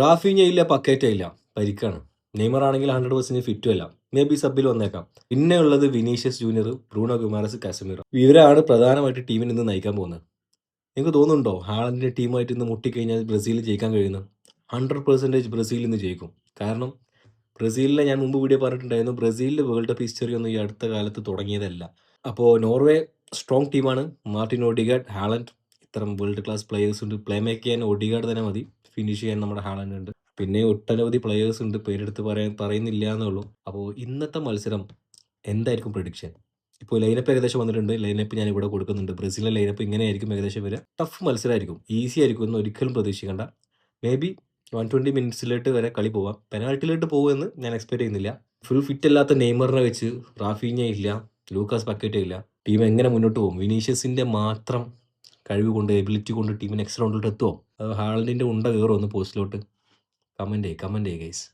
Raphinha ഇല്ല, പക്കേറ്റ ഇല്ല, പരിക്കാണ്. Neymar ആണെങ്കിൽ 100% ഫിറ്റും അല്ല. മേ ബി സബിൽ വന്നേക്കാം. പിന്നെ ഉള്ളത് വിനീഷ്യസ് ജൂനിയർ, ബ്രൂണോ ഗുമാരസ്, കാസമിറോ. ഇവരാണ് പ്രധാനമായിട്ട് ടീമിനെ ഇന്ന് നയിക്കാൻ പോകുന്നത്. നിങ്ങൾക്ക് തോന്നുന്നുണ്ടോ ഹാളണ്ടിന്റെ ടീമായിട്ട് ഇന്ന് മുട്ടിക്കഴിഞ്ഞാൽ ബ്രസീൽ ജയിക്കാൻ കഴിയുന്നു? 100% ബ്രസീൽ ഇന്ന് ജയിക്കും. കാരണം ബ്രസീലിനെ ഞാൻ മുമ്പ് വീഡിയോ പറഞ്ഞിട്ടുണ്ടായിരുന്നു, ബ്രസീലിൽ വേൾഡ് കപ്പ് ഹിസ്റ്ററി ഒന്നും ഈ അടുത്ത കാലത്ത് തുടങ്ങിയതല്ല. അപ്പോൾ നോർവേ സ്ട്രോങ് ടീമാണ്. മാർട്ടിൻ ഓഡിഗാർഡ്, ഹാളണ്ട്, ഇത്തരം വേൾഡ് ക്ലാസ് പ്ലേയേഴ്സ് ഉണ്ട്. പ്ലേ മേക്ക് ചെയ്യാൻ ഓഡിഗാർഡ് തന്നെ മതി, ഫിനിഷ് ചെയ്യാൻ നമ്മുടെ ഹാളണ്ട് ഉണ്ട്. പിന്നെ ഒട്ടനവധി പ്ലേയേഴ്സ് ഉണ്ട്, പേരെടുത്ത് പറയുന്നില്ല എന്നേ ഉള്ളൂ. അപ്പോൾ ഇന്നത്തെ മത്സരം എന്തായിരിക്കും പ്രഡിക്ഷൻ? ഇപ്പോൾ ലൈനപ്പ് ഏകദേശം വന്നിട്ടുണ്ട്. ലൈനപ്പ് ഞാൻ ഇവിടെ കൊടുക്കുന്നുണ്ട്. ബ്രസീലിലെ ലൈനപ്പ് ഇങ്ങനെയായിരിക്കും ഏകദേശം വരിക. ടഫ് മത്സരമായിരിക്കും, ഈസി ആയിരിക്കും എന്ന് ഒരിക്കലും പ്രതീക്ഷിക്കേണ്ട. മേ ബി 120 മിനിറ്റ്സിലോട്ട് വരെ കളി പോവാം. പെനാൾട്ടിയിലോട്ട് പോകുമെന്ന് ഞാൻ എക്സ്പെക്ട് ചെയ്യുന്നില്ല. ഫുൾ ഫിറ്റ് അല്ലാത്ത നെയ്മറിനെ വെച്ച് റാഫീഞ്ഞ ഇല്ല, ലൂക്കാസ് പക്കേറ്റ ഇല്ല. ടീം എങ്ങനെ മുന്നോട്ട് പോകും? വിനീഷ്യസിന്റെ മാത്രം കഴിവ് കൊണ്ട്, എബിലിറ്റി കൊണ്ട് ടീമിന് നെക്സ്റ്റ് റൗണ്ടിലോട്ട് എത്തുമോ? അത് ഹാളൻഡിന്റെ ഉണ്ട കയറുമോ ഒന്ന് പോസ്റ്റിലോട്ട്? കമന്റ് ചെയ്യ് ഗൈസ്.